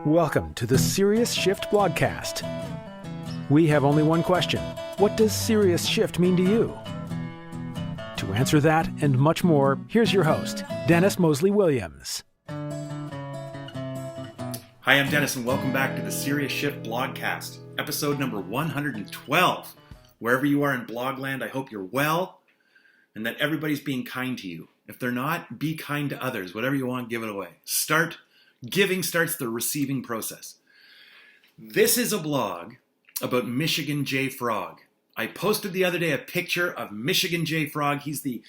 Welcome to the Serious Shift blogcast. We have only one question. What does Serious Shift mean to you? To answer that and much more, here's your host, Dennis Moseley-Williams. Hi, I'm Dennis, and welcome back to the Serious Shift blogcast, episode number 112. Wherever you are in blogland, I hope you're well and that everybody's being kind to you. If they're not, be kind to others. Whatever you want, give it away. Giving starts the receiving process. This is a blog about Michigan J. Frog. I posted the other day a picture of Michigan J. Frog. He's the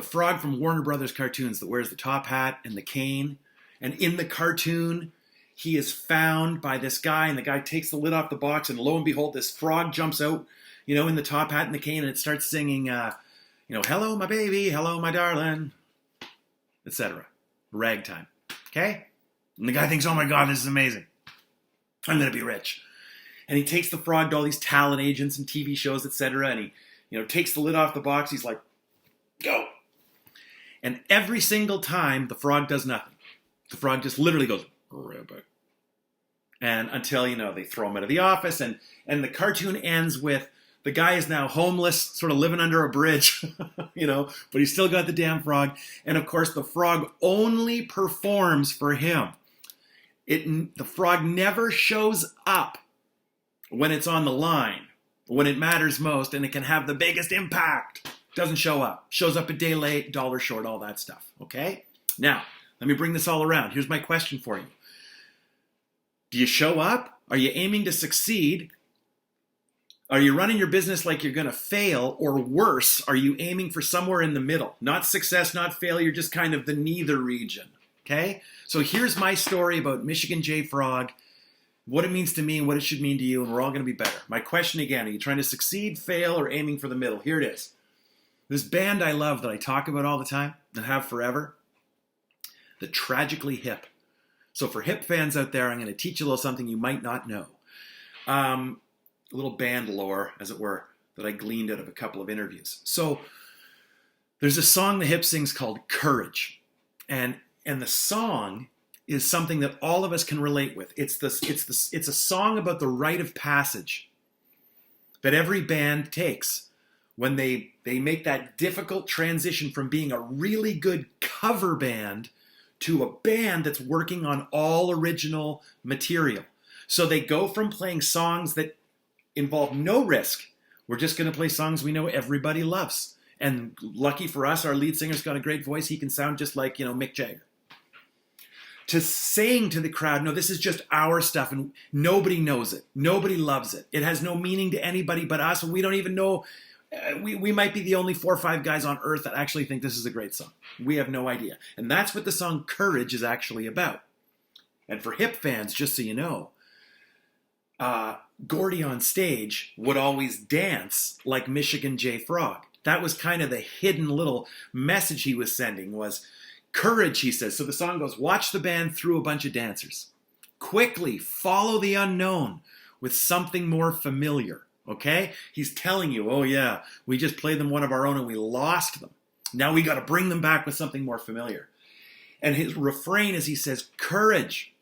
frog from Warner Brothers cartoons that wears the top hat and the cane. And in the cartoon, he is found by this guy, and the guy takes the lid off the box, and lo and behold, this frog jumps out, in the top hat and the cane, and it starts singing, hello, my baby, hello, my darling, etc. Ragtime. Okay? And the guy thinks, oh my God, this is amazing. I'm going to be rich. And he takes the frog to all these talent agents and TV shows, etc. And he, takes the lid off the box. He's like, go. And every single time, the frog does nothing. The frog just literally goes, ribbit. And until, they throw him out of the office. And the cartoon ends with the guy is now homeless, sort of living under a bridge, but he's still got the damn frog. And of course, the frog only performs for him. The frog never shows up when it's on the line, when it matters most, and it can have the biggest impact. Doesn't show up. Shows up a day late, dollar short, all that stuff. Okay? Now, let me bring this all around. Here's my question for you. Do you show up? Are you aiming to succeed? Are you running your business like you're going to fail? Or worse, are you aiming for somewhere in the middle? Not success, not failure, just kind of the neither region. Okay? So here's my story about Michigan J. Frog, what it means to me and what it should mean to you, and we're all going to be better. My question again, are you trying to succeed, fail, or aiming for the middle? Here it is. This band I love that I talk about all the time and have forever, the Tragically Hip. So for hip fans out there, I'm going to teach you a little something you might not know. A little band lore, as it were, that I gleaned out of a couple of interviews. So there's a song the Hip sings called Courage. And the song is something that all of us can relate with. It's a song about the rite of passage that every band takes when they make that difficult transition from being a really good cover band to a band that's working on all original material. So they go from playing songs that involve no risk. We're just going to play songs we know everybody loves. And lucky for us, our lead singer's got a great voice. He can sound just like, Mick Jagger. To saying to the crowd, no, this is just our stuff and nobody knows it. Nobody loves it. It has no meaning to anybody but us. And we don't even know. We might be the only 4 or 5 guys on earth that actually think this is a great song. We have no idea. And that's what the song Courage is actually about. And for hip fans, just so you know, Gordy on stage would always dance like Michigan J. Frog. That was kind of the hidden little message he was sending was courage, he says. So the song goes, watch the band through a bunch of dancers. Quickly follow the unknown with something more familiar. Okay? He's telling you, oh yeah, we just played them one of our own and we lost them. Now we got to bring them back with something more familiar. And his refrain is he says, courage.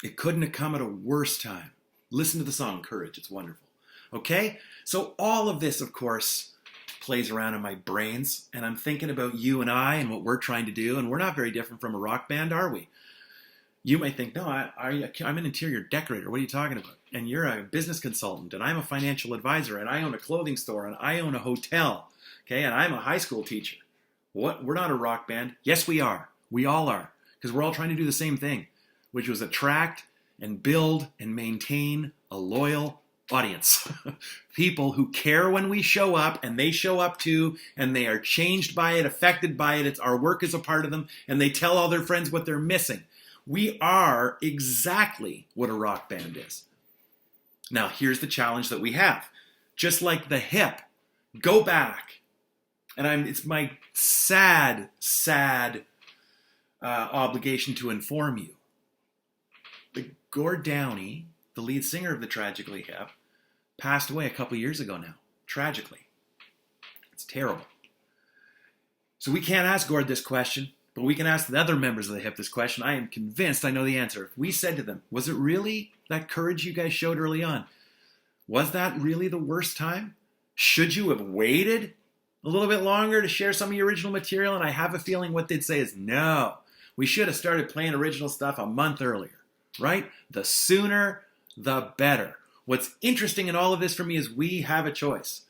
It couldn't have come at a worse time. Listen to the song, Courage. It's wonderful. Okay? So all of this, of course, plays around in my brains. And I'm thinking about you and I and what we're trying to do. And we're not very different from a rock band, are we? You might think, no, I'm an interior decorator. What are you talking about? And you're a business consultant, and I'm a financial advisor, and I own a clothing store, and I own a hotel, okay? And I'm a high school teacher. What? We're not a rock band. Yes, we are. We all are, because we're all trying to do the same thing, which was attract and build and maintain a loyal audience. People who care when we show up, and they show up too, and they are changed by it, affected by it. Our work is a part of them, and they tell all their friends what they're missing. We are exactly what a rock band is. Now, here's the challenge that we have. Just like the hip, go back. And it's my sad obligation to inform you. The Gord Downie, the lead singer of the Tragically Hip, passed away a couple years ago now. Tragically. It's terrible. So we can't ask Gord this question, But we can ask the other members of the HIP this question. I am convinced I know the answer. If we said to them, was it really that courage you guys showed early on? Was that really the worst time? Should you have waited a little bit longer to share some of your original material? And I have a feeling what they'd say is no. We should have started playing original stuff a month earlier, right? The sooner, the better. What's interesting in all of this for me is we have a choice.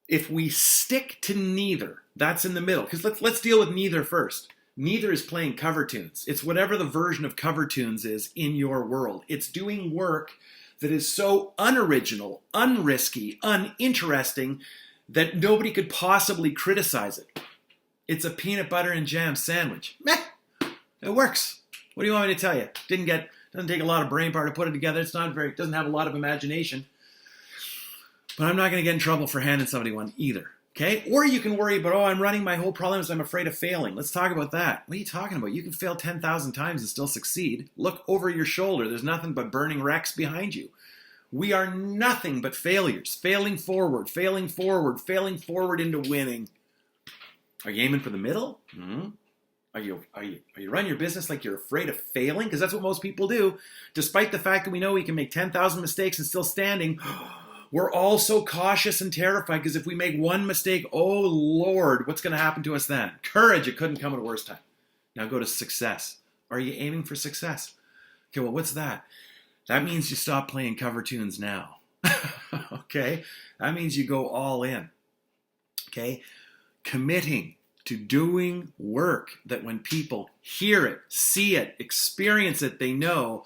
If we stick to neither, that's in the middle. Because let's deal with neither first. Neither is playing cover tunes. It's whatever the version of cover tunes is in your world. It's doing work that is so unoriginal, unrisky, uninteresting that nobody could possibly criticize it. It's a peanut butter and jam sandwich. Meh, it works. What do you want me to tell you? Doesn't take a lot of brain power to put it together. Doesn't have a lot of imagination. But I'm not going to get in trouble for handing somebody one either. Okay? Or you can worry about, I'm running my whole problem is I'm afraid of failing. Let's talk about that. What are you talking about? You can fail 10,000 times and still succeed. Look over your shoulder. There's nothing but burning wrecks behind you. We are nothing but failures. Failing forward into winning. Are you aiming for the middle? Mm-hmm. Are you running your business like you're afraid of failing? Because that's what most people do. Despite the fact that we know we can make 10,000 mistakes and still standing, we're all so cautious and terrified because if we make one mistake, oh Lord, what's going to happen to us then? Courage, it couldn't come at a worse time. Now go to success. Are you aiming for success? Okay, well, what's that? That means you stop playing cover tunes now. Okay? That means you go all in. Okay? Committing to doing work that when people hear it, see it, experience it, they know,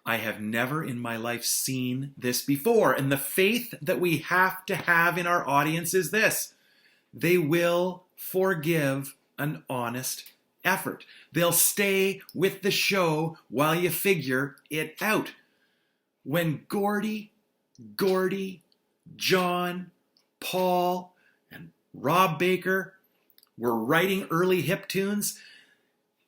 I have never in my life seen this before. And the faith that we have to have in our audience is this. They will forgive an honest effort. They'll stay with the show while you figure it out. When Gordy, John, Paul, and Rob Baker were writing early hip tunes,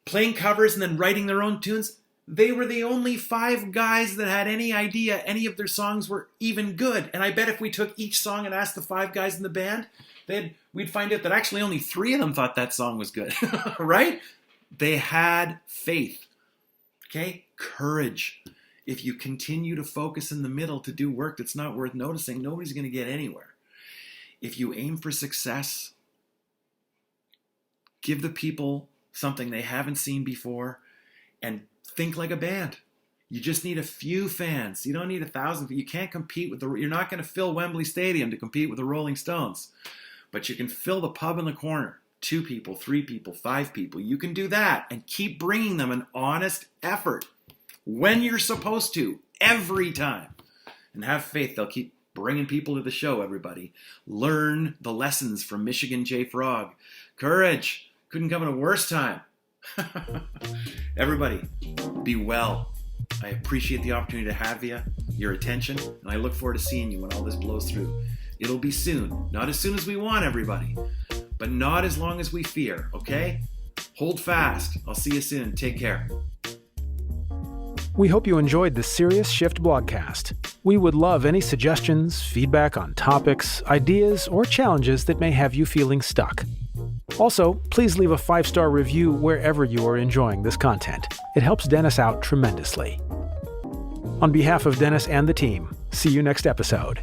playing covers and then writing their own tunes, they were the only 5 guys that had any idea any of their songs were even good. And I bet if we took each song and asked the 5 guys in the band, we'd find out that actually only 3 of them thought that song was good, right? They had faith, okay? Courage. If you continue to focus in the middle to do work that's not worth noticing, nobody's going to get anywhere. If you aim for success, give the people something they haven't seen before and think like a band. You just need a few fans. You don't need 1,000. You can't compete with you're not going to fill Wembley Stadium to compete with the Rolling Stones. But you can fill the pub in the corner. 2 people, 3 people, 5 people. You can do that and keep bringing them an honest effort when you're supposed to, every time. And have faith they'll keep bringing people to the show, everybody. Learn the lessons from Michigan J. Frog. Courage. Couldn't come at a worse time. Everybody, be well. I appreciate the opportunity to have your attention, and I look forward to seeing you when all this blows through. It'll be soon. Not as soon as we want, everybody, but not as long as we fear, okay? Hold fast. I'll see you soon. Take care. We hope you enjoyed the Serious Shift blogcast. We would love any suggestions, feedback on topics, ideas, or challenges that may have you feeling stuck. Also, please leave a 5-star review wherever you are enjoying this content. It helps Dennis out tremendously. On behalf of Dennis and the team, see you next episode.